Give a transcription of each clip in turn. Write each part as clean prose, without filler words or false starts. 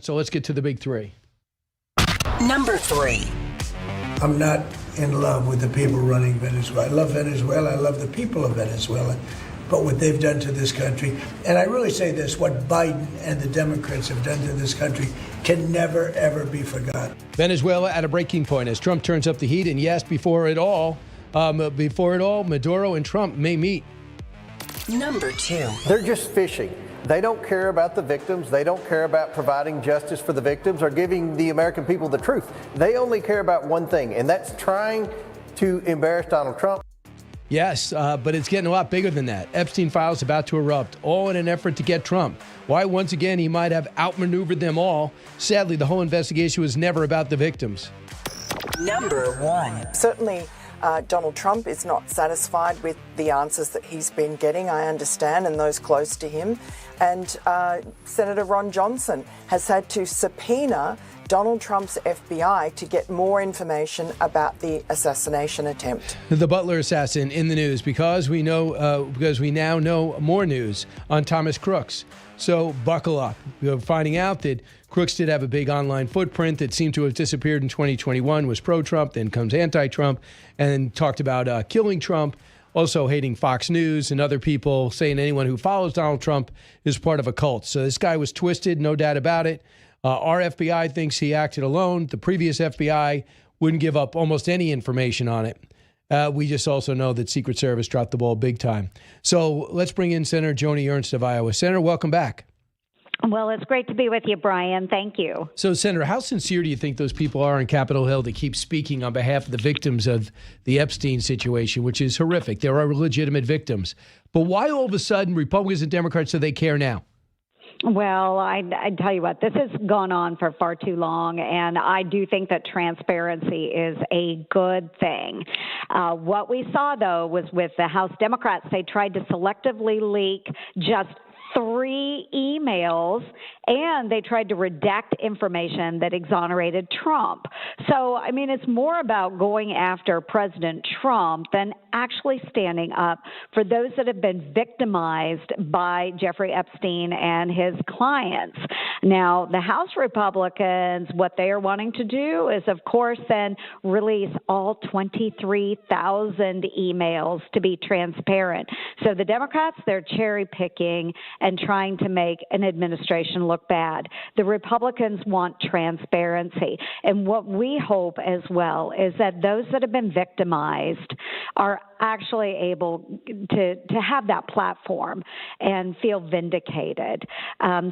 So let's get to the big three. Number 3. I'm not in love with the people running Venezuela. I love Venezuela. I love the people of Venezuela. But what they've done to this country, and I really say this, what Biden and the Democrats have done to this country can never, ever be forgotten. Venezuela at a breaking point as Trump turns up the heat. And yes, before it all, Maduro and Trump may meet. Number 2. They're just fishing. They don't care about the victims. They don't care about providing justice for the victims or giving the American people the truth. They only care about one thing, and that's trying to embarrass Donald Trump. Yes, but it's getting a lot bigger than that. Epstein files about to erupt, all in an effort to get Trump. Why, once again, he might have outmaneuvered them all. Sadly, the whole investigation was never about the victims. Number 1. Certainly, Donald Trump is not satisfied with the answers that he's been getting, I understand, and those close to him. And Senator Ron Johnson has had to subpoena Donald Trump's FBI to get more information about the assassination attempt. The Butler assassin in the news because we now know more news on Thomas Crooks. So buckle up. We're finding out that Crooks did have a big online footprint that seemed to have disappeared in 2021, was pro-Trump, then comes anti-Trump, and talked about killing Trump, also hating Fox News and other people, saying anyone who follows Donald Trump is part of a cult. So this guy was twisted, no doubt about it. Our FBI thinks he acted alone. The previous FBI wouldn't give up almost any information on it. We just also know that Secret Service dropped the ball big time. So let's bring in Senator Joni Ernst of Iowa. Senator, welcome back. Well, it's great to be with you, Brian. Thank you. So, Senator, how sincere do you think those people are on Capitol Hill to keep speaking on behalf of the victims of the Epstein situation, which is horrific? There are legitimate victims. But why all of a sudden Republicans and Democrats do they care now? Well, I tell you what, this has gone on for far too long, and I do think that transparency is a good thing. What we saw, though, was with the House Democrats, they tried to selectively leak just 3 emails, and they tried to redact information that exonerated Trump. So, I mean, it's more about going after President Trump than actually standing up for those that have been victimized by Jeffrey Epstein and his clients. Now, the House Republicans, what they are wanting to do is, of course, then release all 23,000 emails to be transparent. So the Democrats, they're cherry picking and trying to make an administration look bad. The Republicans want transparency. And what we hope as well is that those that have been victimized are actually able to have that platform and feel vindicated.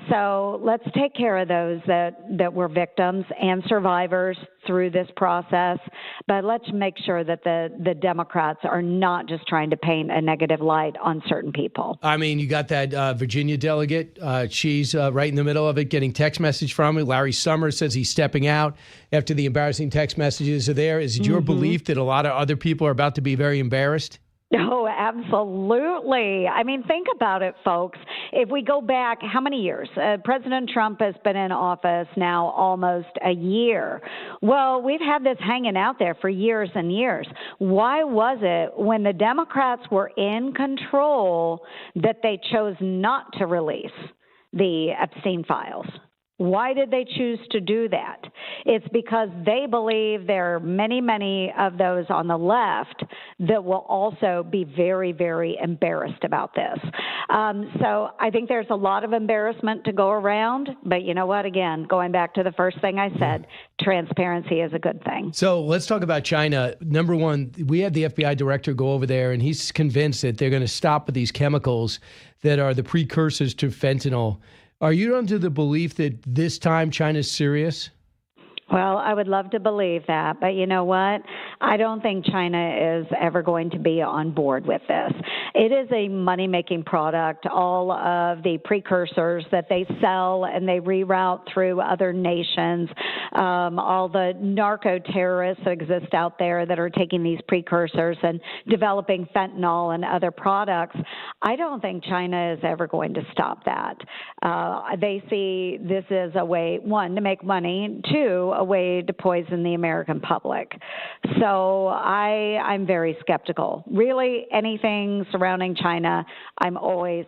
So let's take care of those that were victims and survivors through this process, but let's make sure that the Democrats are not just trying to paint a negative light on certain people. I mean, you got that Virginia delegate. She's right in the middle of it, getting text message from it. Larry Summers says he's stepping out after the embarrassing text messages are there. Is it your belief that a lot of other people are about to be very embarrassed? Oh, absolutely. I mean, think about it, folks. If we go back, how many years? President Trump has been in office now almost a year. Well, we've had this hanging out there for years and years. Why was it when the Democrats were in control that they chose not to release the Epstein files? Why did they choose to do that? It's because they believe there are many, many of those on the left that will also be very, very embarrassed about this. So I think there's a lot of embarrassment to go around. But you know what? Again, going back to the first thing I said, transparency is a good thing. So let's talk about China. Number one, we had the FBI director go over there, and he's convinced that they're going to stop with these chemicals that are the precursors to fentanyl. Are you under the belief that this time China's serious? Well, I would love to believe that, but you know what? I don't think China is ever going to be on board with this. It is a money-making product. All of the precursors that they sell and they reroute through other nations, all the narco-terrorists that exist out there that are taking these precursors and developing fentanyl and other products, I don't think China is ever going to stop that. They see this as a way, one, to make money, two, a way to poison the American public. So I'm very skeptical. Really, anything surrounding surrounding China, I'm always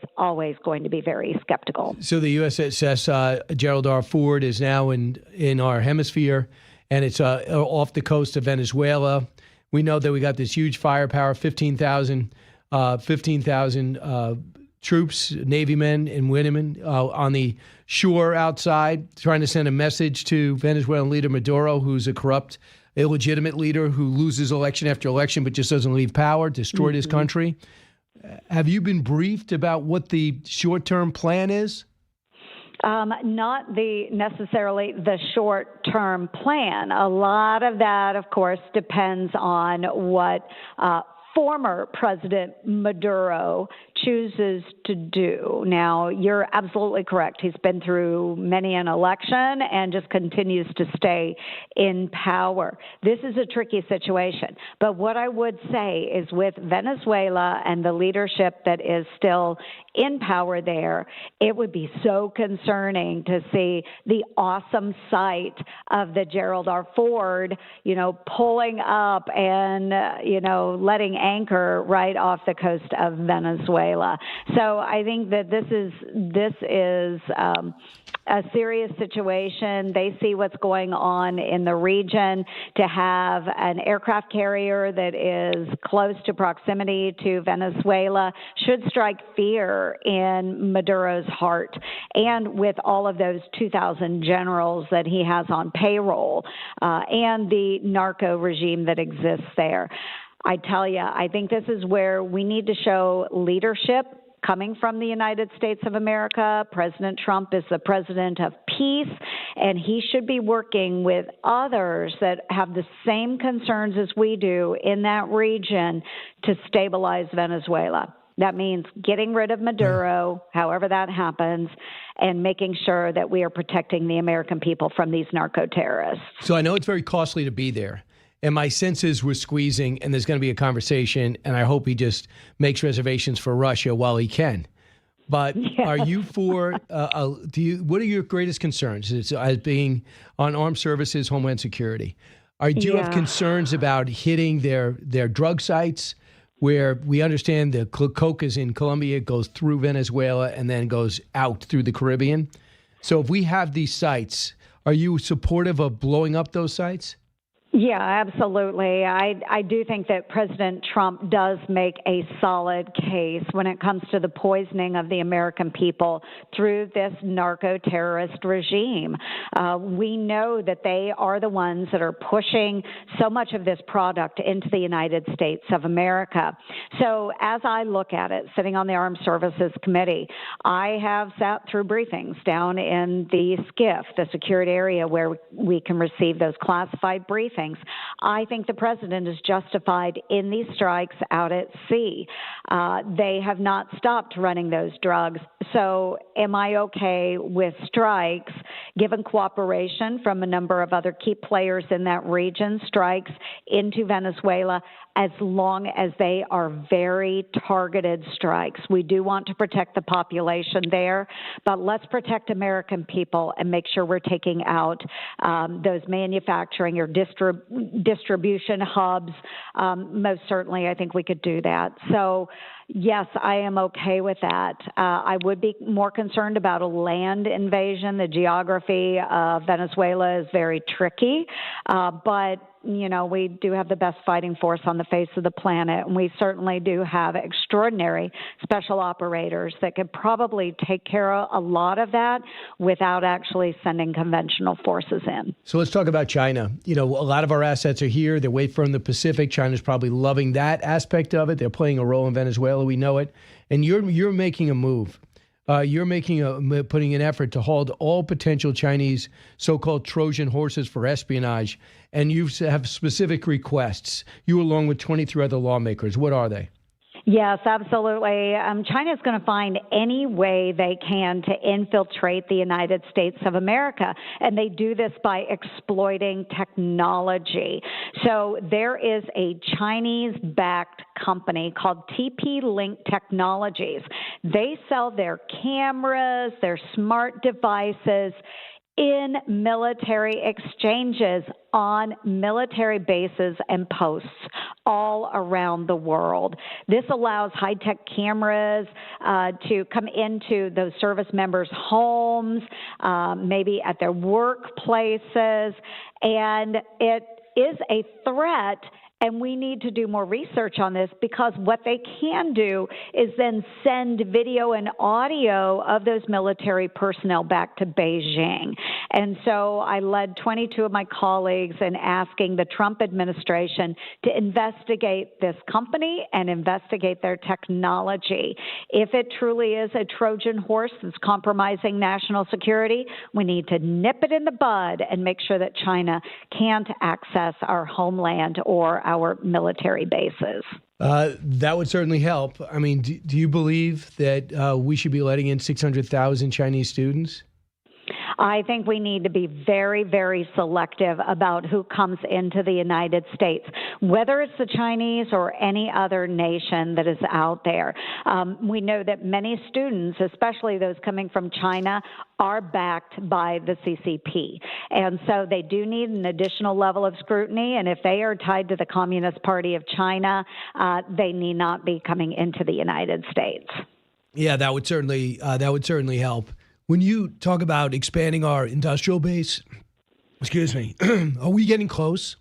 going to be very skeptical. So the USS Gerald R. Ford is now in our hemisphere, and it's off the coast of Venezuela. We know that we got this huge firepower, 15,000 troops, Navy men and women on the shore outside, trying to send a message to Venezuelan leader Maduro, who's a corrupt, illegitimate leader who loses election after election but just doesn't leave power, destroyed his country. Have you been briefed about what the short-term plan is? Not necessarily the short-term plan. A lot of that, of course, depends on what former President Maduro chooses to do. Now, you're absolutely correct. He's been through many an election and just continues to stay in power. This is a tricky situation. But what I would say is with Venezuela and the leadership that is still in power there, it would be so concerning to see the awesome sight of the Gerald R. Ford, pulling up and, letting anchor right off the coast of Venezuela. So I think that this is a serious situation. They see what's going on in the region. To have an aircraft carrier that is close to proximity to Venezuela should strike fear in Maduro's heart. And with all of those 2,000 generals that he has on payroll and the narco regime that exists there, I tell you, I think this is where we need to show leadership coming from the United States of America. President Trump is the president of peace, and he should be working with others that have the same concerns as we do in that region to stabilize Venezuela. That means getting rid of Maduro, however that happens, and making sure that we are protecting the American people from these narco terrorists. So I know it's very costly to be there. And my sense is we're squeezing, and there's going to be a conversation, and I hope he just makes reservations for Russia while he can. But Are you for, what are your greatest concerns as being on armed services, Homeland Security? Do you have concerns about hitting their drug sites, where we understand the coke is in Colombia, goes through Venezuela, and then goes out through the Caribbean? So if we have these sites, are you supportive of blowing up those sites? Yeah, absolutely. I do think that President Trump does make a solid case when it comes to the poisoning of the American people through this narco-terrorist regime. We know that they are the ones that are pushing so much of this product into the United States of America. So as I look at it, sitting on the Armed Services Committee, I have sat through briefings down in the SCIF, the security area where we can receive those classified briefings. I think the president is justified in these strikes out at sea. They have not stopped running those drugs. So am I okay with strikes, given cooperation from a number of other key players in that region, strikes into Venezuela, as long as they are very targeted strikes? We do want to protect the population there, but let's protect American people and make sure we're taking out those manufacturing or distribution hubs. Most certainly, I think we could do that. So yes, I am okay with that. I would be more concerned about a land invasion. The geography of Venezuela is very tricky, but we do have the best fighting force on the face of the planet, and we certainly do have extraordinary special operators that could probably take care of a lot of that without actually sending conventional forces in. So let's talk about China. A lot of our assets are here. They're way from the Pacific. China's probably loving that aspect of it. They're playing a role in Venezuela. We know it. And you're making a move. Putting an effort to hold all potential Chinese so-called Trojan horses for espionage, and you have specific requests. You, along with 23 other lawmakers. What are they? Yes, absolutely. China is going to find any way they can to infiltrate the United States of America, and they do this by exploiting technology. So there is a Chinese-backed company called TP-Link Technologies. They sell their cameras, their smart devices in military exchanges on military bases and posts all around the world. This allows high-tech cameras to come into those service members' homes, maybe at their workplaces, and it is a threat. And we need to do more research on this, because what they can do is then send video and audio of those military personnel back to Beijing. And so I led 22 of my colleagues in asking the Trump administration to investigate this company and investigate their technology. If it truly is a Trojan horse that's compromising national security, we need to nip it in the bud and make sure that China can't access our homeland or our military bases. That would certainly help. I mean, do you believe that we should be letting in 600,000 Chinese students? I think we need to be very, very selective about who comes into the United States, whether it's the Chinese or any other nation that is out there. We know that many students, especially those coming from China, are backed by the CCP. And so they do need an additional level of scrutiny. And if they are tied to the Communist Party of China, they need not be coming into the United States. Yeah, that would certainly help. When you talk about expanding our industrial base, are we getting close?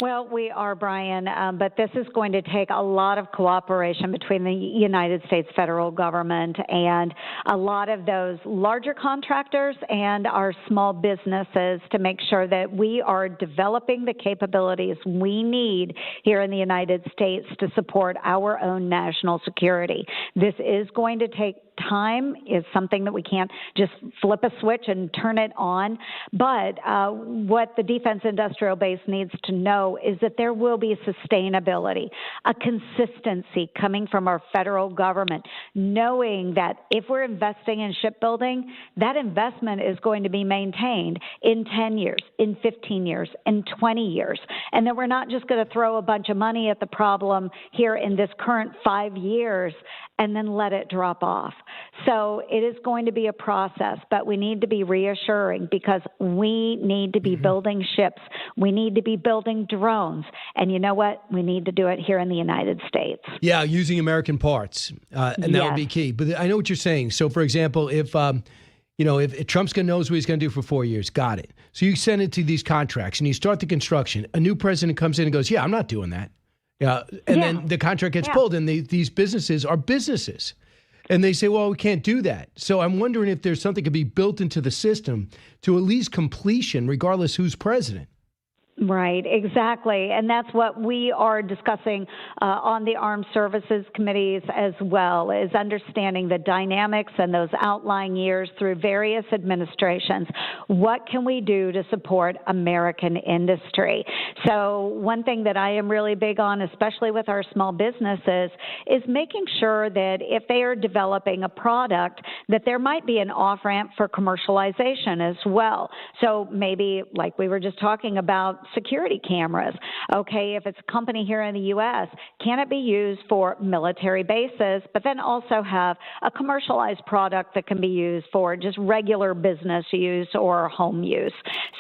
Well, we are, Brian, but this is going to take a lot of cooperation between the United States federal government and a lot of those larger contractors and our small businesses to make sure that we are developing the capabilities we need here in the United States to support our own national security. This is going to take time, is something that we can't just flip a switch and turn it on. But what the defense industrial base needs to know is that there will be sustainability, a consistency coming from our federal government, knowing that if we're investing in shipbuilding, that investment is going to be maintained in 10 years, in 15 years, in 20 years, and that we're not just going to throw a bunch of money at the problem here in this current 5 years and then let it drop off. So it is going to be a process, but we need to be reassuring, because we need to be building ships. We need to be building drones. And you know what? We need to do it here in the United States. Yeah, using American parts. And that would be key. But I know what you're saying. So, for example, if Trump's going to knows what he's going to do for 4 years, got it. So you send it to these contracts and you start the construction. A new president comes in and goes, yeah, I'm not doing that. Then the contract gets pulled, and these businesses are businesses. And they say, well, we can't do that. So I'm wondering if there's something could be built into the system to at least completion, regardless who's president. Right, exactly. And that's what we are discussing on the Armed Services Committees as well, is understanding the dynamics and those outlying years through various administrations. What can we do to support American industry? So one thing that I am really big on, especially with our small businesses, is making sure that if they are developing a product, that there might be an off-ramp for commercialization as well. So maybe, like we were just talking about, security cameras. Okay, if it's a company here in the U.S., can it be used for military bases, but then also have a commercialized product that can be used for just regular business use or home use?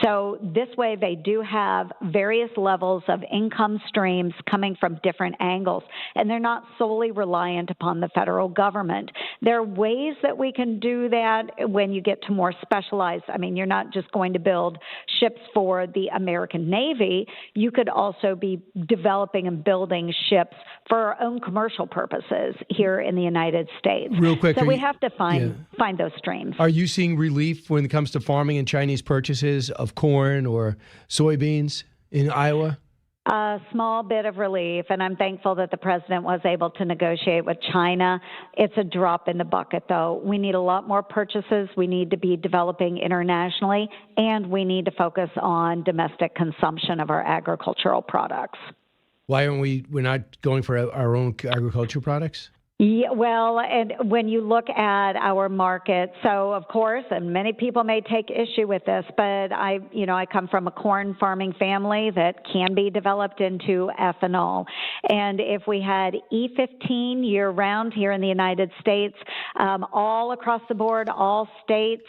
So this way they do have various levels of income streams coming from different angles, and they're not solely reliant upon the federal government. There are ways that we can do that when you get to more specialized. I mean, you're not just going to build ships for the American Navy. You could also be developing and building ships for our own commercial purposes here in the United States. Real quick. So we have to find those streams. Are you seeing relief when it comes to farming and Chinese purchases of corn or soybeans in Iowa? A small bit of relief, and I'm thankful that the president was able to negotiate with China. It's a drop in the bucket, though. We need a lot more purchases. We need to be developing internationally, and we need to focus on domestic consumption of our agricultural products. Why aren't we're not going for our own agricultural products? Yeah, well, and when you look at our market, so of course, and many people may take issue with this, but I come from a corn farming family that can be developed into ethanol. And if we had E15 year round here in the United States, all across the board, all states,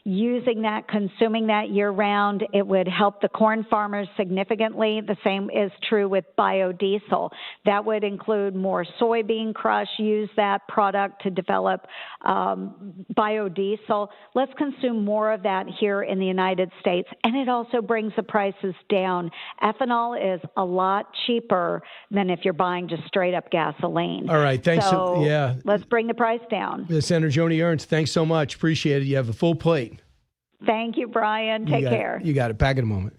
using that, consuming that year-round. It would help the corn farmers significantly. The same is true with biodiesel. That would include more soybean crush, use that product to develop biodiesel. Let's consume more of that here in the United States, and it also brings the prices down. Ethanol is a lot cheaper than if you're buying just straight-up gasoline. All right, thanks. So let's bring the price down. Senator Joni Ernst, thanks so much. Appreciate it. You have a full plate. Thank you, Brian. Take care. You got it. Back in a moment.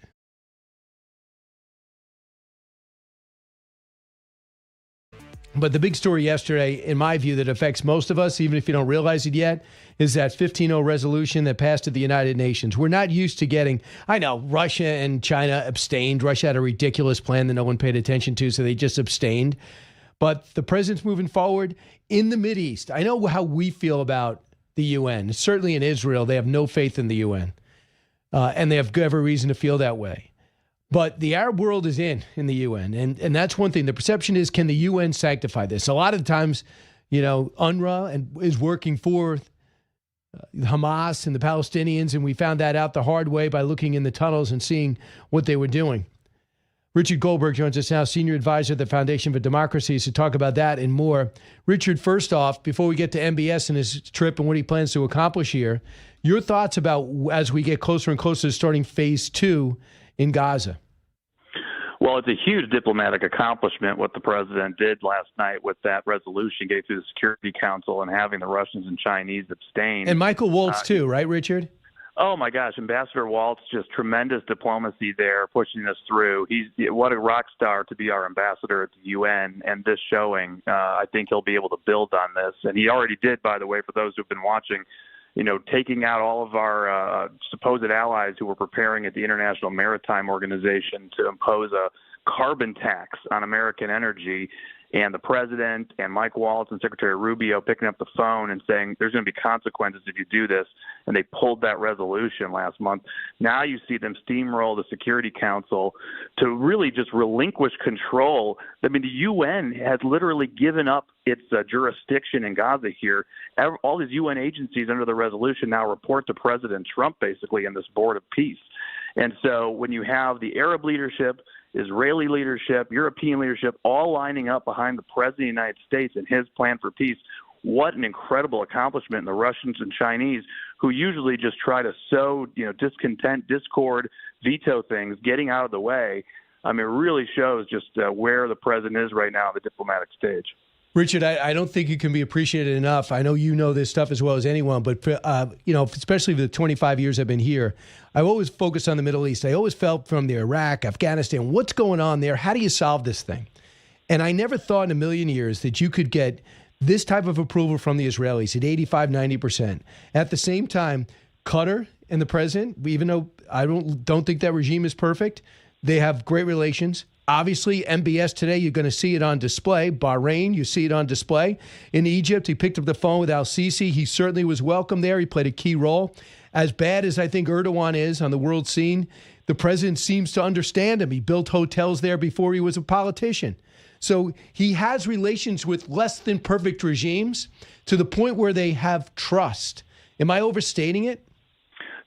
But the big story yesterday, in my view, that affects most of us, even if you don't realize it yet, is that 15-0 resolution that passed at the United Nations. We're not used to getting, I know, Russia and China abstained. Russia had a ridiculous plan that no one paid attention to, so they just abstained. But the president's moving forward in the Mideast. I know how we feel about the UN. Certainly in Israel, they have no faith in the UN. And they have every reason to feel that way. But the Arab world is in the UN. And that's one thing. The perception is, can the UN sanctify this? A lot of times, UNRWA is working for Hamas and the Palestinians. And we found that out the hard way by looking in the tunnels and seeing what they were doing. Richard Goldberg joins us now, senior advisor at the Foundation for Democracies, to talk about that and more. Richard, first off, before we get to MBS and his trip and what he plans to accomplish here, your thoughts about as we get closer and closer to starting phase 2 in Gaza. Well, it's a huge diplomatic accomplishment what the president did last night with that resolution, getting through the Security Council and having the Russians and Chinese abstain. And Michael Waltz, too, right, Richard? Oh, my gosh. Ambassador Waltz, just tremendous diplomacy there, pushing us through. What a rock star to be our ambassador at the UN. And this showing, I think he'll be able to build on this. And he already did, by the way, for those who've been watching, taking out all of our supposed allies who were preparing at the International Maritime Organization to impose a carbon tax on American energy. And the president and Mike Waltz and Secretary Rubio picking up the phone and saying there's going to be consequences if you do this. And they pulled that resolution last month. Now you see them steamroll the Security Council to really just relinquish control. I mean, the UN has literally given up its jurisdiction in Gaza here. All these UN agencies under the resolution now report to President Trump, basically, in this Board of Peace. And so when you have the Arab leadership, Israeli leadership, European leadership, all lining up behind the President of the United States and his plan for peace, what an incredible accomplishment. And the Russians and Chinese, who usually just try to sow, discontent, discord, veto things, getting out of the way, I mean, it really shows just where the president is right now on the diplomatic stage. Richard, I don't think you can be appreciated enough. I know you know this stuff as well as anyone, but, especially the 25 years I've been here, I've always focused on the Middle East. I always felt from the Iraq, Afghanistan, what's going on there? How do you solve this thing? And I never thought in a million years that you could get this type of approval from the Israelis at 85, 90%. At the same time, Qatar and the president, even though I don't think that regime is perfect, they have great relations. Obviously, MBS today, you're going to see it on display. Bahrain, you see it on display. In Egypt, he picked up the phone with al-Sisi. He certainly was welcome there. He played a key role. As bad as I think Erdogan is on the world scene, the president seems to understand him. He built hotels there before he was a politician. So he has relations with less than perfect regimes to the point where they have trust. Am I overstating it?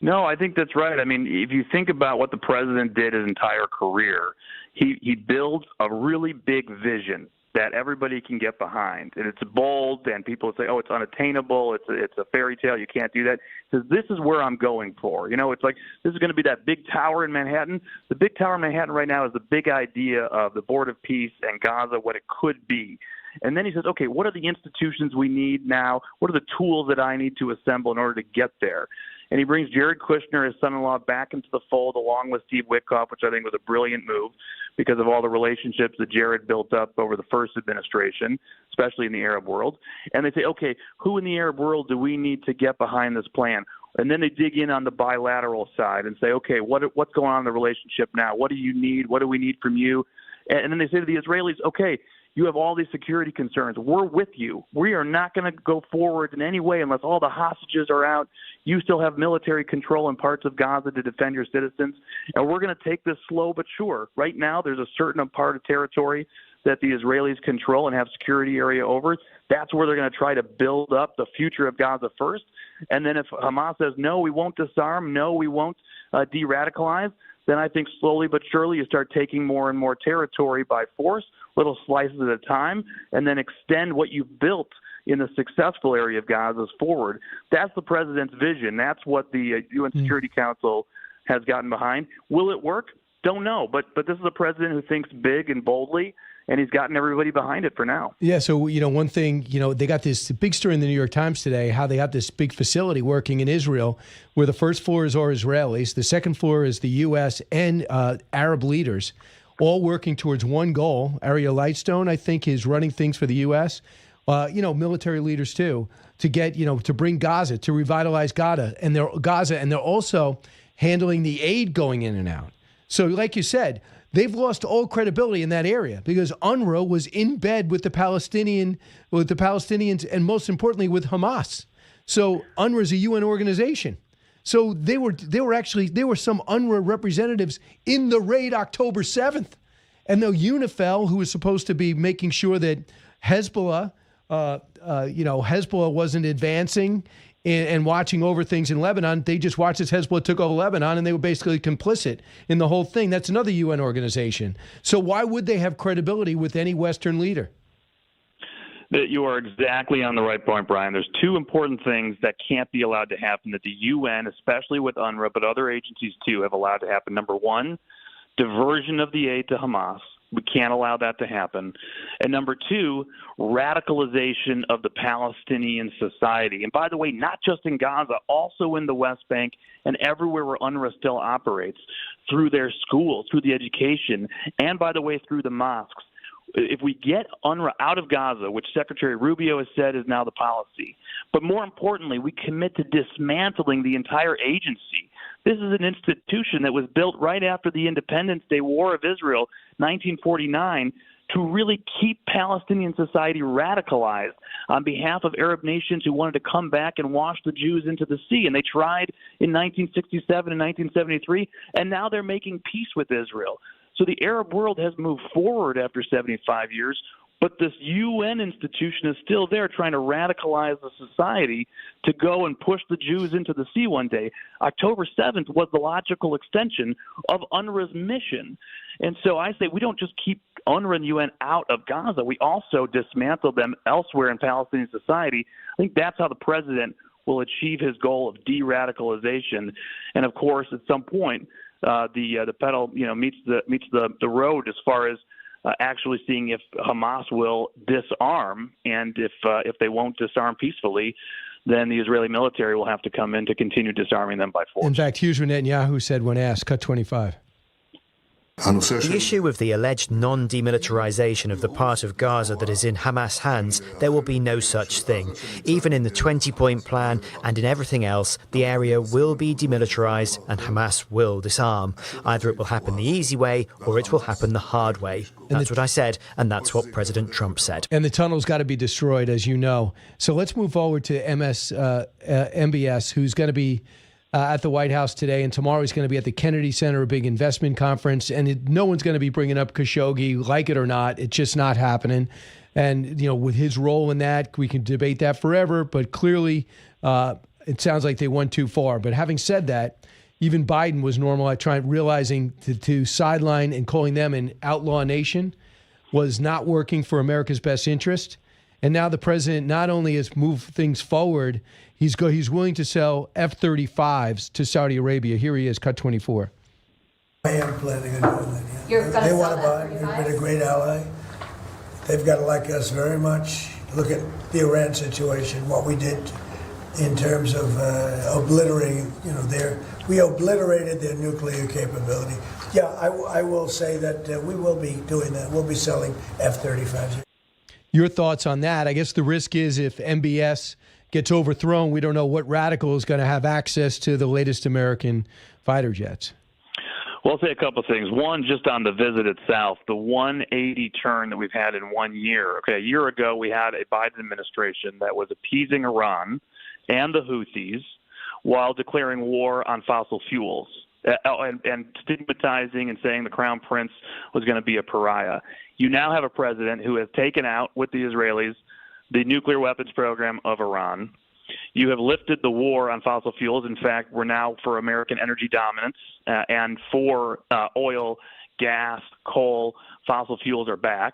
No, I think that's right. I mean, if you think about what the president did his entire career, he builds a really big vision that everybody can get behind. And it's bold, and people say, oh, it's unattainable, it's a fairy tale, you can't do that. He says, this is where I'm going for. It's like, this is going to be that big tower in Manhattan. The big tower in Manhattan right now is the big idea of the Board of Peace and Gaza, what it could be. And then he says, okay, what are the institutions we need now? What are the tools that I need to assemble in order to get there? And he brings Jared Kushner, his son-in-law, back into the fold along with Steve Witkoff, which I think was a brilliant move because of all the relationships that Jared built up over the first administration, especially in the Arab world. And they say, okay, who in the Arab world do we need to get behind this plan? And then they dig in on the bilateral side and say, okay, what's going on in the relationship now? What do you need? What do we need from you? And then they say to the Israelis, okay, you have all these security concerns. We're with you. We are not going to go forward in any way unless all the hostages are out. You still have military control in parts of Gaza to defend your citizens. And we're going to take this slow but sure. Right now, there's a certain part of territory that the Israelis control and have security area over. That's where they're going to try to build up the future of Gaza first. And then if Hamas says, no, we won't disarm, no, we won't de-radicalize, then I think slowly but surely you start taking more and more territory by force, little slices at a time, and then extend what you've built in the successful area of Gaza forward. That's the president's vision. That's what the UN Security Council has gotten behind. Will it work? Don't know. But this is a president who thinks big and boldly, and he's gotten everybody behind it for now. Yeah, so, one thing, they got this big story in the New York Times today, how they have this big facility working in Israel where the first floors are Israelis, the second floor is the U.S. and Arab leaders, all working towards one goal. Ariel Lightstone, I think, is running things for the U.S., military leaders too, to get, to bring Gaza, to revitalize Gaza, and they're also handling the aid going in and out. So like you said, they've lost all credibility in that area because UNRWA was in bed with the Palestinians, and most importantly with Hamas. So UNRWA is a UN organization. So there were some UNRWA representatives in the raid October 7th, and the UNIFIL, who was supposed to be making sure that Hezbollah wasn't advancing and watching over things in Lebanon. They just watched as Hezbollah took over Lebanon, and they were basically complicit in the whole thing. That's another UN organization. So why would they have credibility with any Western leader? You are exactly on the right point, Brian. There's two important things that can't be allowed to happen that the UN, especially with UNRWA, but other agencies too, have allowed to happen. Number one, diversion of the aid to Hamas. We can't allow that to happen. And number two, radicalization of the Palestinian society. And by the way, not just in Gaza, also in the West Bank and everywhere where UNRWA still operates, through their schools, through the education, and by the way, through the mosques. If we get UNRWA out of Gaza, which Secretary Rubio has said is now the policy, but more importantly, we commit to dismantling the entire agency. This is an institution that was built right after the Independence Day War of Israel, 1949, to really keep Palestinian society radicalized on behalf of Arab nations who wanted to come back and wash the Jews into the sea. And they tried in 1967 and 1973, and now they're making peace with Israel. So the Arab world has moved forward after 75 years, but this UN institution is still there trying to radicalize the society to go and push the Jews into the sea one day. October 7th was the logical extension of UNRWA's mission. And so I say we don't just keep UNRWA and UN out of Gaza. We also dismantle them elsewhere in Palestinian society. I think that's how the president will achieve his goal of de-radicalization. And, of course, at some point, the pedal meets the road as far as actually seeing if Hamas will disarm, and if they won't disarm peacefully, then the Israeli military will have to come in to continue disarming them by force. In fact, here's what Netanyahu said when asked, cut 25. The issue of the alleged non-demilitarization of the part of Gaza that is in Hamas' hands, there will be no such thing. Even in the 20-point plan and in everything else, the area will be demilitarized and Hamas will disarm. Either it will happen the easy way or it will happen the hard way. That's what I said, and that's what President Trump said. And the tunnel's got to be destroyed, as you know. So let's move forward to MBS, who's going to be at the White House today, and tomorrow he's going to be at the Kennedy Center, a big investment conference, and no one's going to be bringing up Khashoggi, like it or not. It's just not happening. And, with his role in that, we can debate that forever, but clearly it sounds like they went too far. But having said that, even Biden was normal at realizing to sideline and calling them an outlaw nation was not working for America's best interest. And now the president not only has moved things forward, he's willing to sell F-35s to Saudi Arabia. Here he is, cut 24. I am planning on doing that, yeah. They want to buy. They've been a great ally. They've got to like us very much. Look at the Iran situation, what we did in terms of obliterating, we obliterated their nuclear capability. Yeah, I will say that we will be doing that. We'll be selling F-35s. Your thoughts on that? I guess the risk is if MBS gets overthrown, we don't know what radical is going to have access to the latest American fighter jets. Well, I'll say a couple of things. One, just on the visit itself, the 180 turn that we've had in 1 year. Okay, a year ago we had a Biden administration that was appeasing Iran and the Houthis while declaring war on fossil fuels and stigmatizing and saying the Crown Prince was going to be a pariah. You now have a president who has taken out with the Israelis the nuclear weapons program of Iran. You have lifted the war on fossil fuels. In fact, we're now for American energy dominance and for oil, gas, coal, fossil fuels are back.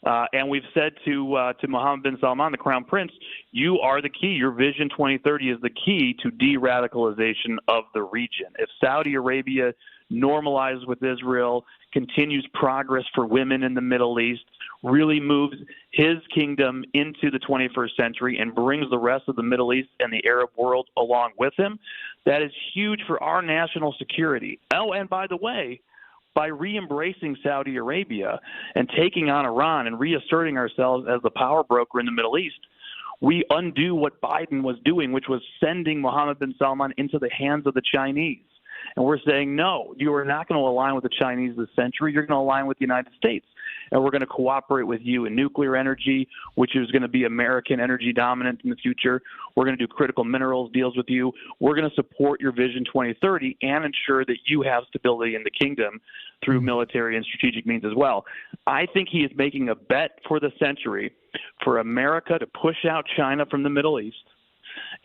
And we've said to Mohammed bin Salman, the Crown Prince, you are the key. Your Vision 2030 is the key to de-radicalization of the region. If Saudi Arabia normalizes with Israel, continues progress for women in the Middle East, really moves his kingdom into the 21st century and brings the rest of the Middle East and the Arab world along with him, that is huge for our national security. Oh, and by the way, by re-embracing Saudi Arabia and taking on Iran and reasserting ourselves as the power broker in the Middle East, we undo what Biden was doing, which was sending Mohammed bin Salman into the hands of the Chinese. And we're saying, no, you are not going to align with the Chinese this century. You're going to align with the United States. And we're going to cooperate with you in nuclear energy, which is going to be American energy dominant in the future. We're going to do critical minerals deals with you. We're going to support your Vision 2030 and ensure that you have stability in the kingdom through military and strategic means as well. I think he is making a bet for the century for America to push out China from the Middle East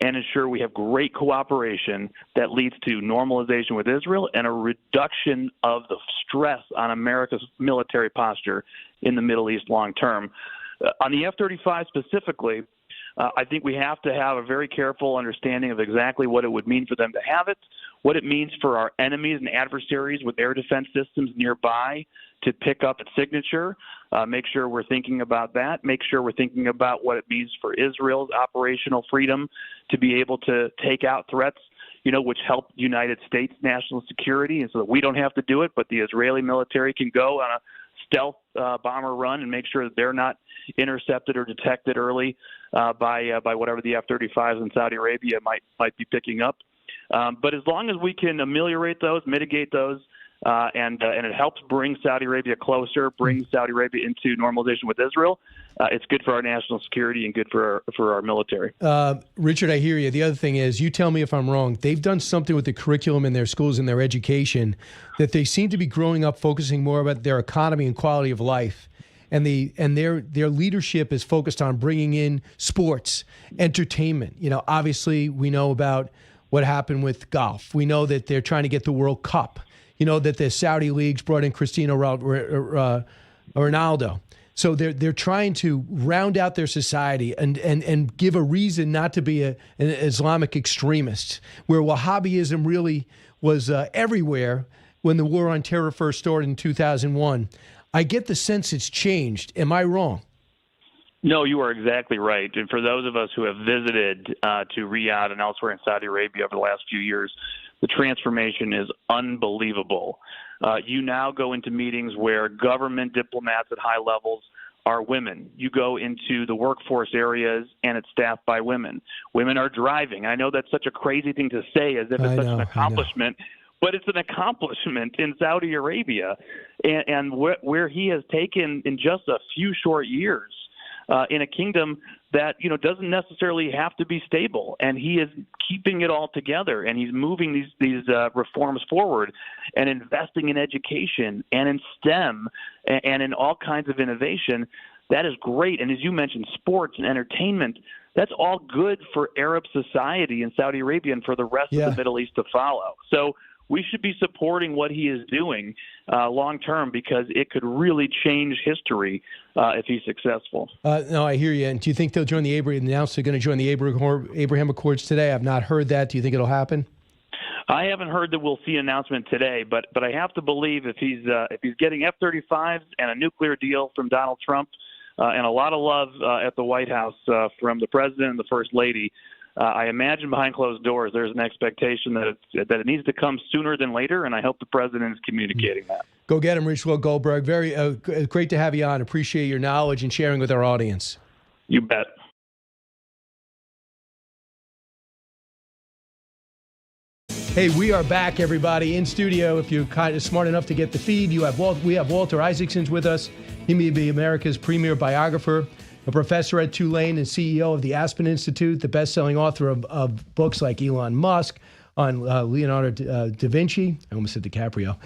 and ensure we have great cooperation that leads to normalization with Israel and a reduction of the stress on America's military posture in the Middle East long term. On the F-35 specifically, I think we have to have a very careful understanding of exactly what it would mean for them to have it, what it means for our enemies and adversaries with air defense systems nearby to pick up its signature. Make sure we're thinking about that. Make sure we're thinking about what it means for Israel's operational freedom to be able to take out threats, which help United States national security, and so that we don't have to do it, but the Israeli military can go on a stealth bomber run and make sure that they're not intercepted or detected early by whatever the F-35s in Saudi Arabia might be picking up. But as long as we can ameliorate those, mitigate those, and it helps bring Saudi Arabia closer, bring Saudi Arabia into normalization with Israel, it's good for our national security and good for our military. Richard, I hear you. The other thing is, you tell me if I'm wrong, they've done something with the curriculum in their schools and their education that they seem to be growing up focusing more about their economy and quality of life. And their leadership is focused on bringing in sports, entertainment. Obviously, we know about what happened with golf. We know that they're trying to get the World Cup. That the Saudi leagues brought in Cristiano Ronaldo. So they're trying to round out their society and give a reason not to be an Islamic extremist, where Wahhabism really was everywhere when the war on terror first started in 2001. I get the sense it's changed. Am I wrong? No, you are exactly right. And for those of us who have visited to Riyadh and elsewhere in Saudi Arabia over the last few years, the transformation is unbelievable. You now go into meetings where government diplomats at high levels are women. You go into the workforce areas and it's staffed by women. Women are driving. I know that's such a crazy thing to say as if it's such an accomplishment, but it's an accomplishment in Saudi Arabia. And where he has taken in just a few short years in a kingdom that doesn't necessarily have to be stable, and he is keeping it all together, and he's moving these reforms forward and investing in education and in STEM and in all kinds of innovation. That is great. And as you mentioned, sports and entertainment, that's all good for Arab society in Saudi Arabia and for the rest of the Middle East to follow. So we should be supporting what he is doing long term, because it could really change history if he's successful. No, I hear you. And do you think they'll join the announced they're going to join the Abraham Accords today? I've not heard that. Do you think it'll happen? I haven't heard that we'll see an announcement today, but I have to believe if he's getting F-35s and a nuclear deal from Donald Trump and a lot of love at the White House from the president and the first lady, I imagine behind closed doors there's an expectation that it needs to come sooner than later, and I hope the president is communicating that. Go get him, Richard Goldberg. Very great to have you on. Appreciate your knowledge and sharing with our audience. You bet. Hey, we are back, everybody, in studio. If you're kind of smart enough to get the feed, we have Walter Isaacson's with us. He may be America's premier biographer, a professor at Tulane and CEO of the Aspen Institute, the best-selling author of books like Elon Musk, on Leonardo da Vinci, I almost said DiCaprio,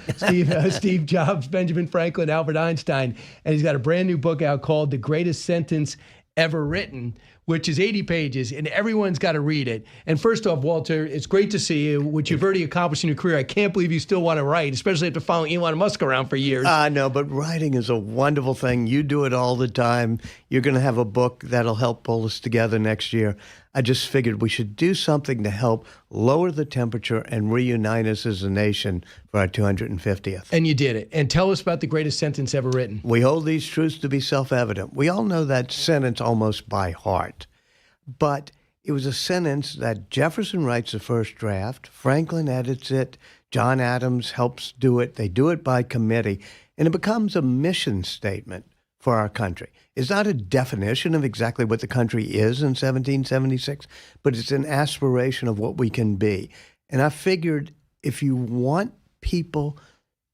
Steve Jobs, Benjamin Franklin, Albert Einstein, and he's got a brand new book out called The Greatest Sentence ever written, which is 80 pages, and everyone's got to read it. And first off, Walter, it's great to see you, what you've already accomplished in your career. I can't believe you still want to write, especially after following Elon Musk around for years. I know, but writing is a wonderful thing. You do it all the time. You're going to have a book that'll help pull us together next year. I just figured we should do something to help lower the temperature and reunite us as a nation for our 250th. And you did it. And tell us about the greatest sentence ever written. We hold these truths to be self-evident. We all know that sentence almost by heart. But it was a sentence that Jefferson writes the first draft, Franklin edits it, John Adams helps do it. They do it by committee, and it becomes a mission statement for our country. It's not a definition of exactly what the country is in 1776, but it's an aspiration of what we can be. And I figured if you want people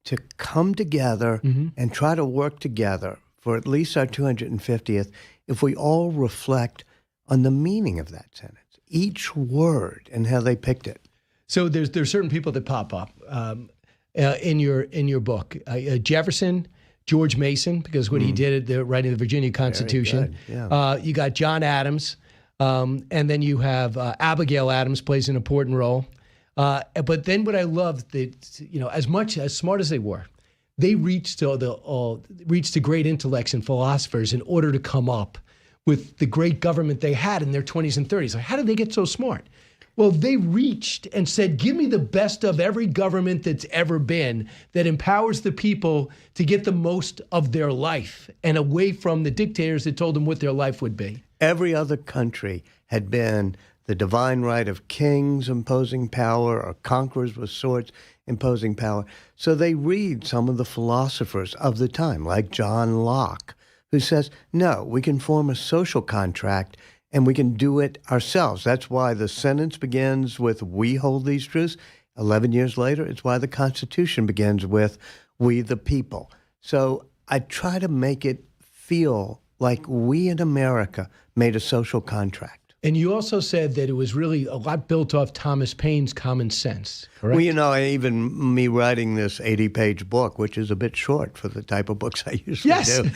to come together and try to work together for at least our 250th, if we all reflect on the meaning of that sentence, each word and how they picked it. So there's certain people that pop up in your book. Jefferson, George Mason, because what he did at the writing of the Virginia Constitution. Yeah. You got John Adams, and then you have Abigail Adams plays an important role. But then what I loved that, as smart as they were, they reached to great intellects and philosophers in order to come up with the great government they had in their 20s and 30s. Like, how did they get so smart? Well, they reached and said, give me the best of every government that's ever been that empowers the people to get the most of their life and away from the dictators that told them what their life would be. Every other country had been the divine right of kings imposing power or conquerors with swords imposing power. So they read some of the philosophers of the time, like John Locke, who says, no, we can form a social contract and we can do it ourselves. That's why the sentence begins with, we hold these truths. 11 years later, it's why the Constitution begins with, we the people. So I try to make it feel like we in America made a social contract. And you also said that it was really a lot built off Thomas Paine's common sense, correct? Well, even me writing this 80-page book, which is a bit short for the type of books I usually do,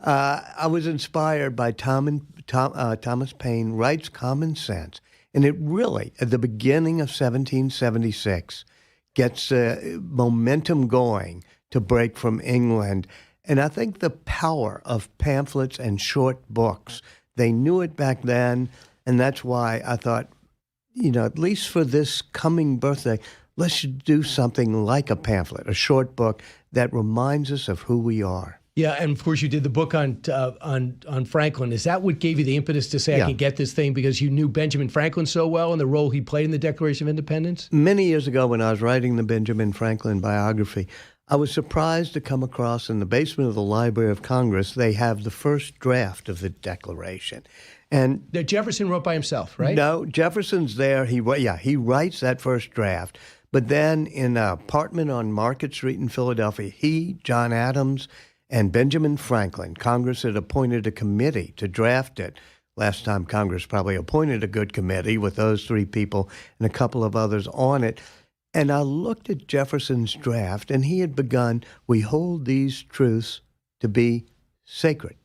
I was inspired by Thomas Paine writes Common Sense. And it really, at the beginning of 1776, gets momentum going to break from England. And I think the power of pamphlets and short books, they knew it back then. And that's why I thought, at least for this coming birthday, let's do something like a pamphlet, a short book that reminds us of who we are. Yeah, and of course you did the book on Franklin. Is that what gave you the impetus to say, I can get this thing, because you knew Benjamin Franklin so well and the role he played in the Declaration of Independence? Many years ago when I was writing the Benjamin Franklin biography, I was surprised to come across in the basement of the Library of Congress, they have the first draft of the Declaration. And that Jefferson wrote by himself, right? No, Jefferson's there. He writes that first draft. But then in an apartment on Market Street in Philadelphia, he, John Adams, and Benjamin Franklin, Congress had appointed a committee to draft it. Last time Congress probably appointed a good committee with those three people and a couple of others on it. And I looked at Jefferson's draft, and he had begun, we hold these truths to be sacred.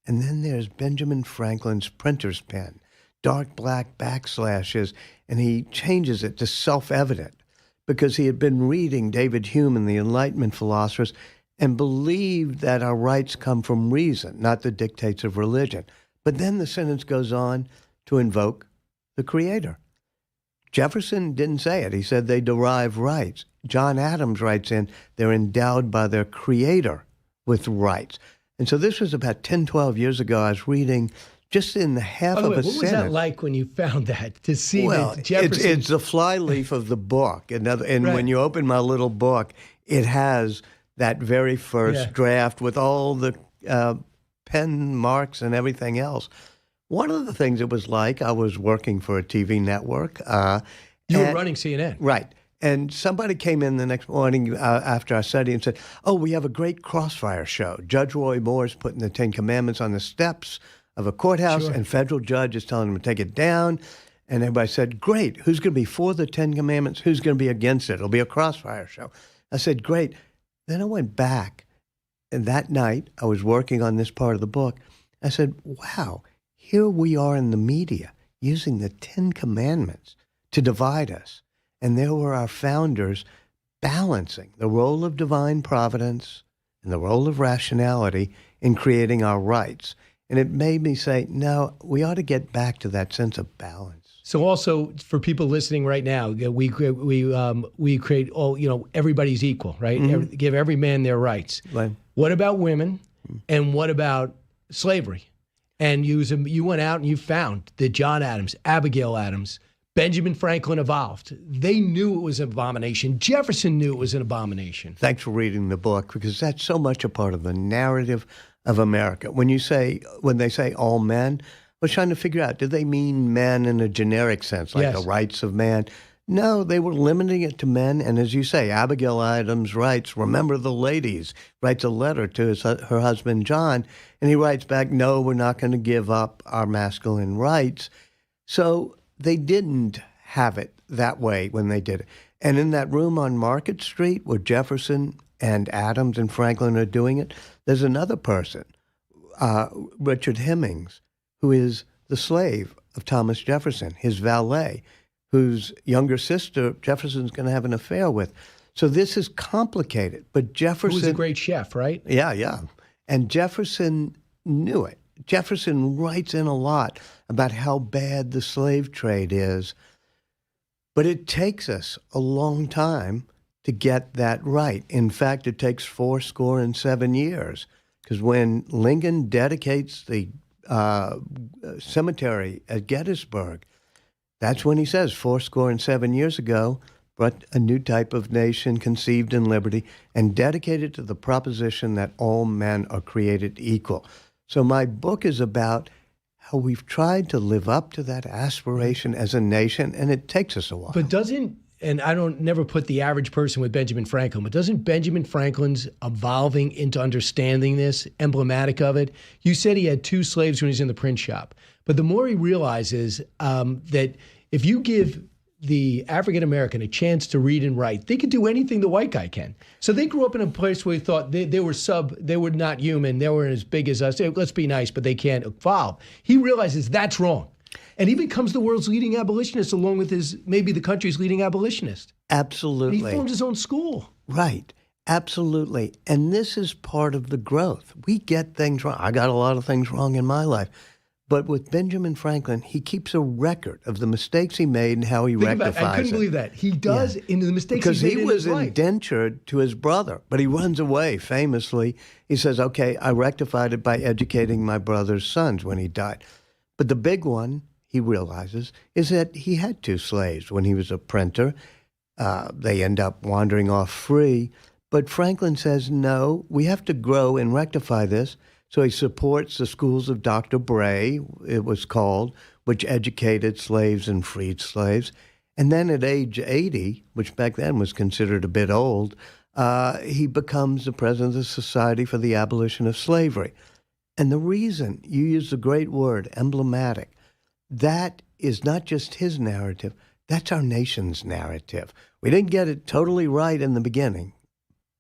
And then there's Benjamin Franklin's printer's pen, dark black backslashes, and he changes it to self-evident because he had been reading David Hume and the Enlightenment philosophers and believed that our rights come from reason, not the dictates of religion. But then the sentence goes on to invoke the Creator. Jefferson didn't say it. He said they derive rights. John Adams writes in, they're endowed by their Creator with rights. And so this was about 10, 12 years ago. I was reading just in the half of a sentence. What was that like when you found that, to see that Jefferson... It's the flyleaf of the book. And when you open my little book, it has that very first draft with all the pen marks and everything else. One of the things it was like, I was working for a TV network. You were running CNN. Right. And somebody came in the next morning after our study and said, oh, we have a great crossfire show. Judge Roy Moore's putting the Ten Commandments on the steps of a courthouse, and federal judge is telling him to take it down. And everybody said, great. Who's going to be for the Ten Commandments? Who's going to be against it? It'll be a crossfire show. I said, great. Then I went back, and that night I was working on this part of the book. I said, wow, Here we are in the media using the 10 Commandments to divide us. And there were our founders balancing the role of divine providence and the role of rationality in creating our rights. And it made me say, no, we ought to get back to that sense of balance. So also for people listening right now, we create all, everybody's equal, right? Mm-hmm. Give every man their rights. Right. What about women? And what about slavery? And you went out and you found that John Adams, Abigail Adams, Benjamin Franklin evolved. They knew it was an abomination. Jefferson knew it was an abomination. Thanks for reading the book, because that's so much a part of the narrative of America. When they say all men, I was trying to figure out, did they mean men in a generic sense, like the rights of man? No, they were limiting it to men. And as you say, Abigail Adams writes, remember the ladies, writes a letter to her husband, John, and he writes back, no, we're not going to give up our masculine rights. So they didn't have it that way when they did it. And in that room on Market Street where Jefferson and Adams and Franklin are doing it, there's another person, Richard Hemmings, who is the slave of Thomas Jefferson, his valet, whose younger sister Jefferson's going to have an affair with. So this is complicated, but Jefferson... Who was a great chef, right? Yeah. And Jefferson knew it. Jefferson writes in a lot about how bad the slave trade is, but it takes us a long time to get that right. In fact, it takes 77 years, because when Lincoln dedicates the cemetery at Gettysburg, that's when he says 77 years ago, but a new type of nation conceived in liberty and dedicated to the proposition that all men are created equal. So my book is about how we've tried to live up to that aspiration as a nation, and it takes us a while. But and I never put the average person with Benjamin Franklin, but doesn't Benjamin Franklin's evolving into understanding this emblematic of it? You said he had 2 slaves when he was in the print shop, but the more he realizes that if you give the African American a chance to read and write, they could do anything the white guy can. So they grew up in a place where they thought they were not human, they were as big as us. Let's be nice, but they can't evolve. He realizes that's wrong. And he becomes the world's leading abolitionist, along with maybe the country's leading abolitionist. Absolutely. And he formed his own school. Right. Absolutely. And this is part of the growth. We get things wrong. I got a lot of things wrong in my life. But with Benjamin Franklin, he keeps a record of the mistakes he made and how he rectifies it. I couldn't believe that. He does in the mistakes he made in his life. Because he was indentured to his brother, but he runs away famously. He says, okay, I rectified it by educating my brother's sons when he died. But the big one, he realizes, is that he had 2 slaves when he was a printer. They end up wandering off free. But Franklin says, no, we have to grow and rectify this. So he supports the schools of Dr. Bray, it was called, which educated slaves and freed slaves. And then at age 80, which back then was considered a bit old, he becomes the president of the Society for the Abolition of Slavery. And the reason, you use the great word, emblematic, that is not just his narrative, that's our nation's narrative. We didn't get it totally right in the beginning,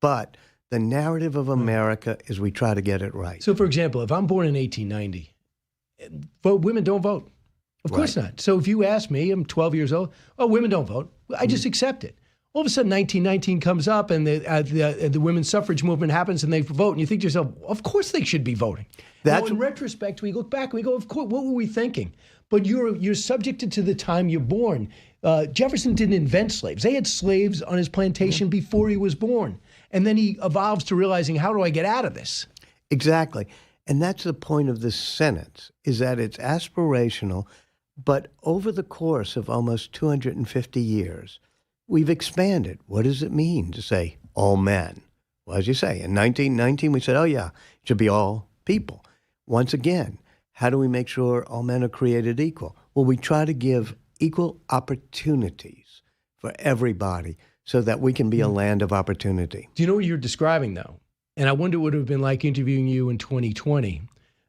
but the narrative of America is we try to get it right. So, for example, if I'm born in 1890, women don't vote. Of course not. So if you ask me, I'm 12 years old, women don't vote. I just accept it. All of a sudden, 1919 comes up and the women's suffrage movement happens and they vote. And you think to yourself, of course they should be voting. Now, in retrospect, we look back and we go, of course, what were we thinking? But you're subjected to the time you're born. Jefferson didn't invent slaves. They had slaves on his plantation before he was born. And then he evolves to realizing, how do I get out of this? Exactly. And that's the point of this sentence, is that it's aspirational, but over the course of almost 250 years, we've expanded. What does it mean to say all men? Well, as you say, in 1919, we said, oh yeah, it should be all people. Once again, how do we make sure all men are created equal? Well, we try to give equal opportunities for everybody so that we can be a land of opportunity. Do you know what you're describing, though? And I wonder what it would have been like interviewing you in 2020,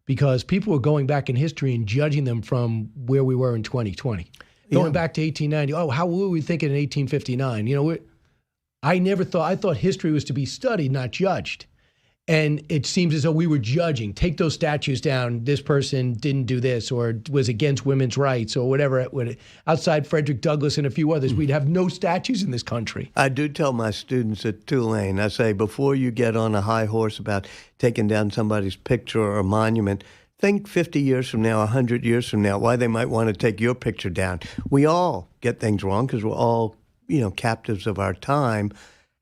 because people were going back in history and judging them from where we were in 2020. Going back to 1890, how were we thinking in 1859? I thought history was to be studied, not judged. And it seems as though we were judging, take those statues down, this person didn't do this or was against women's rights or whatever. Outside Frederick Douglass and a few others, we'd have no statues in this country. I do tell my students at Tulane, I say, before you get on a high horse about taking down somebody's picture or monument, think 50 years from now, 100 years from now, why they might want to take your picture down. We all get things wrong because we're all, captives of our time.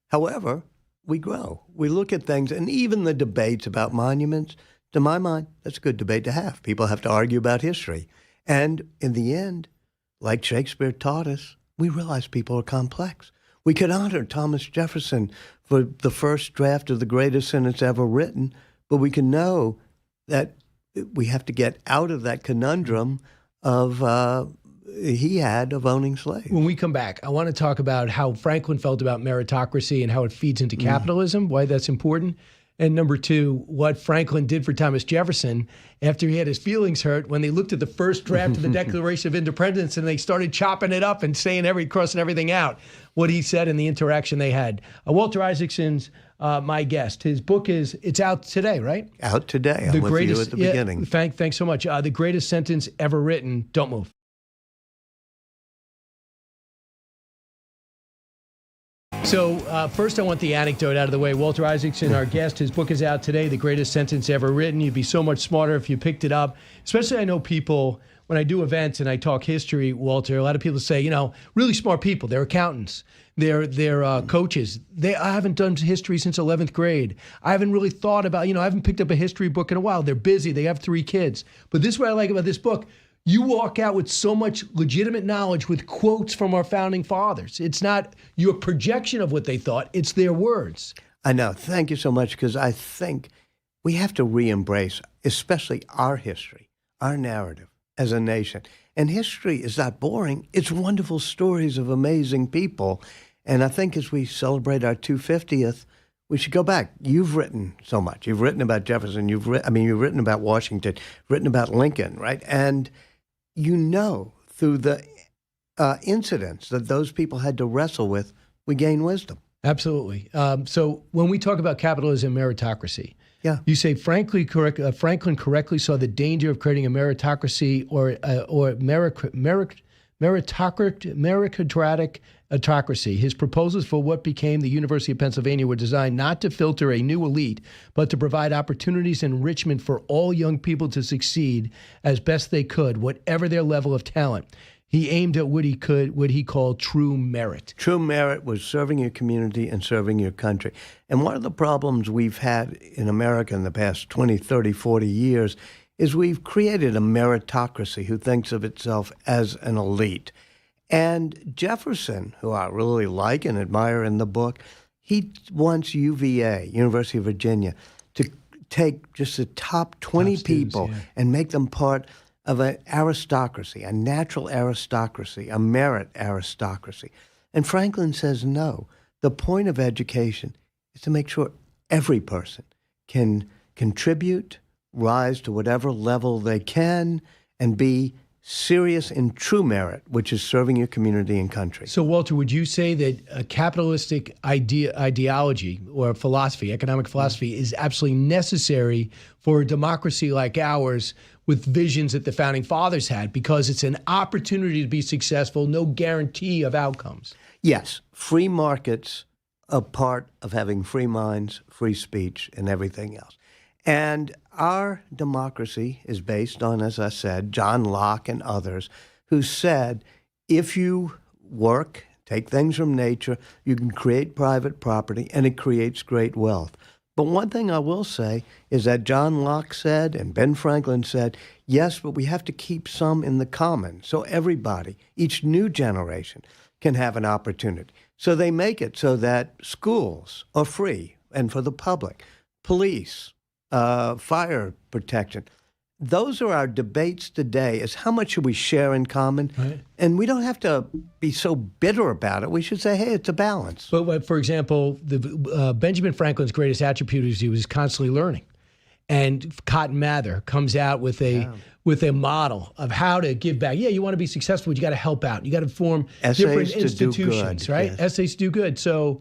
However, we grow. We look at things, and even the debates about monuments, to my mind, that's a good debate to have. People have to argue about history. And in the end, like Shakespeare taught us, we realize people are complex. We could honor Thomas Jefferson for the first draft of the greatest sentence ever written, but we can know that we have to get out of that conundrum of of owning slaves. When we come back, I want to talk about how Franklin felt about meritocracy and how it feeds into capitalism, why that's important. And number two, what Franklin did for Thomas Jefferson after he had his feelings hurt when they looked at the first draft of the Declaration of Independence and they started chopping it up and saying crossing everything out, what he said and the interaction they had. Walter Isaacson's my guest. His book it's out today, right? Out today. I'm with you at the beginning. Thanks so much. The greatest sentence ever written. Don't move. So first I want the anecdote out of the way. Walter Isaacson, our guest, his book is out today, The Greatest Sentence Ever Written. You'd be so much smarter if you picked it up. Especially I know people, when I do events and I talk history, Walter, a lot of people say, really smart people. They're accountants. They're coaches. I haven't done history since 11th grade. I haven't really thought about, I haven't picked up a history book in a while. They're busy. They have 3 kids. But this is what I like about this book. You walk out with so much legitimate knowledge with quotes from our founding fathers. It's not your projection of what they thought, it's their words. I know. Thank you so much, because I think we have to re-embrace, especially our history, our narrative as a nation. And history is not boring. It's wonderful stories of amazing people. And I think as we celebrate our 250th, we should go back. You've written so much. You've written about Jefferson. You've written about Washington, written about Lincoln, right? And through the incidents that those people had to wrestle with, we gain wisdom. Absolutely. So when we talk about capitalism and meritocracy, you say Franklin correctly saw the danger of creating a meritocracy or meritocratic autocracy. His proposals for what became the University of Pennsylvania were designed not to filter a new elite, but to provide opportunities and enrichment for all young people to succeed as best they could, whatever their level of talent. He aimed at what he called true merit. True merit was serving your community and serving your country. And one of the problems we've had in America in the past 20, 30, 40 years is we've created a meritocracy who thinks of itself as an elite. And Jefferson, who I really like and admire in the book, he wants UVA, University of Virginia, to take just the top 20 people and make them part of an aristocracy, a natural aristocracy, a merit aristocracy. And Franklin says no. The point of education is to make sure every person can contribute, rise to whatever level they can, and be serious in true merit, which is serving your community and country. So, Walter, would you say that a capitalistic ideology or philosophy, economic philosophy, is absolutely necessary for a democracy like ours with visions that the founding fathers had, because it's an opportunity to be successful, no guarantee of outcomes? Yes. Free markets are part of having free minds, free speech, and everything else. And our democracy is based on, as I said, John Locke and others, who said, if you work, take things from nature, you can create private property, and it creates great wealth. But one thing I will say is that John Locke said, and Ben Franklin said, yes, but we have to keep some in the common, so everybody, each new generation, can have an opportunity. So they make it so that schools are free and for the public, police, fire protection. Those are our debates today, is how much should we share in common? Right. And we don't have to be so bitter about it. We should say, hey, it's a balance. But for example, Benjamin Franklin's greatest attribute is he was constantly learning. And Cotton Mather comes out with a model of how to give back. Yeah, you want to be successful, but you got to help out. You got to form different institutions, right? Yes. Essays to do good. So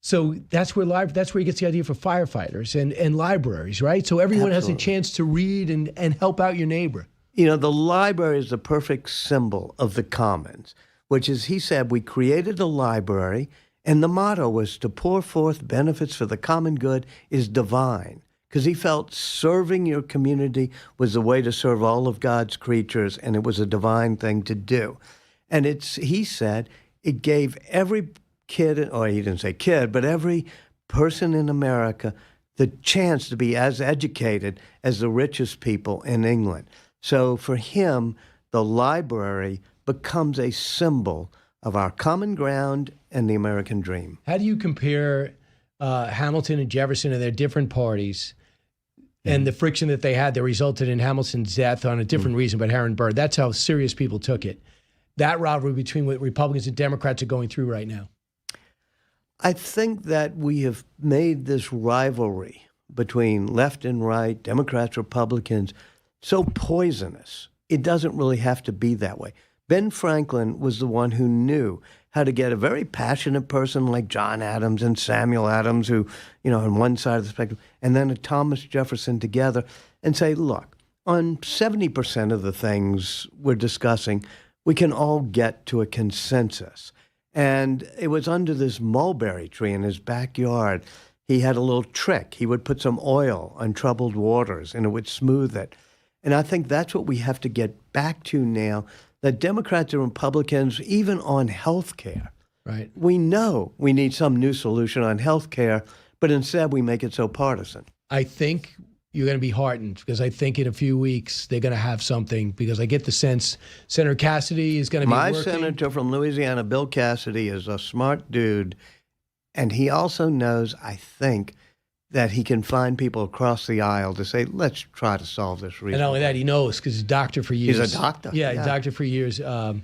So that's where he gets the idea for firefighters and libraries, right? So everyone has a chance to read and help out your neighbor. You know, the library is the perfect symbol of the commons, which is, he said, we created a library, and the motto was to pour forth benefits for the common good is divine, because he felt serving your community was the way to serve all of God's creatures, and it was a divine thing to do. And he said, it gave every kid, or he didn't say kid, but every person in America the chance to be as educated as the richest people in England. So for him, the library becomes a symbol of our common ground and the American dream. How do you compare Hamilton and Jefferson and their different parties and the friction that they had that resulted in Hamilton's death on a different reason, but Aaron Burr? That's how serious people took it. That rivalry between what Republicans and Democrats are going through right now. I think that we have made this rivalry between left and right, Democrats, Republicans, so poisonous. It doesn't really have to be that way. Ben Franklin was the one who knew how to get a very passionate person like John Adams and Samuel Adams, who, on one side of the spectrum, and then a Thomas Jefferson together and say, look, on 70% of the things we're discussing, we can all get to a consensus. And it was under this mulberry tree in his backyard. He had a little trick. He would put some oil on troubled waters, and it would smooth it. And I think that's what we have to get back to now, that Democrats and Republicans, even on health care, right? We know we need some new solution on health care, but instead we make it so partisan. I think you're going to be heartened, because I think in a few weeks they're going to have something, because I get the sense Senator Cassidy is going to be working. My senator from Louisiana, Bill Cassidy, is a smart dude, and he also knows, I think, that he can find people across the aisle to say, let's try to solve this reason. And not only that, he knows, because he's a doctor for years. He's a doctor. Yeah, he's a doctor for years. And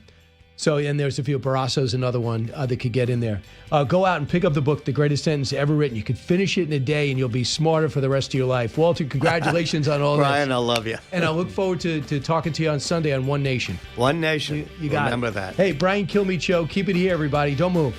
there's a few. Barrasso's another one that could get in there. Go out and pick up the book, The Greatest Sentence Ever Written. You could finish it in a day, and you'll be smarter for the rest of your life. Walter, congratulations on all Brian, this. I love you. And I look forward to talking to you on Sunday on One Nation. One Nation. You got Remember it. that. Hey, Brian Kilmeade Show. Keep it here, everybody. Don't move.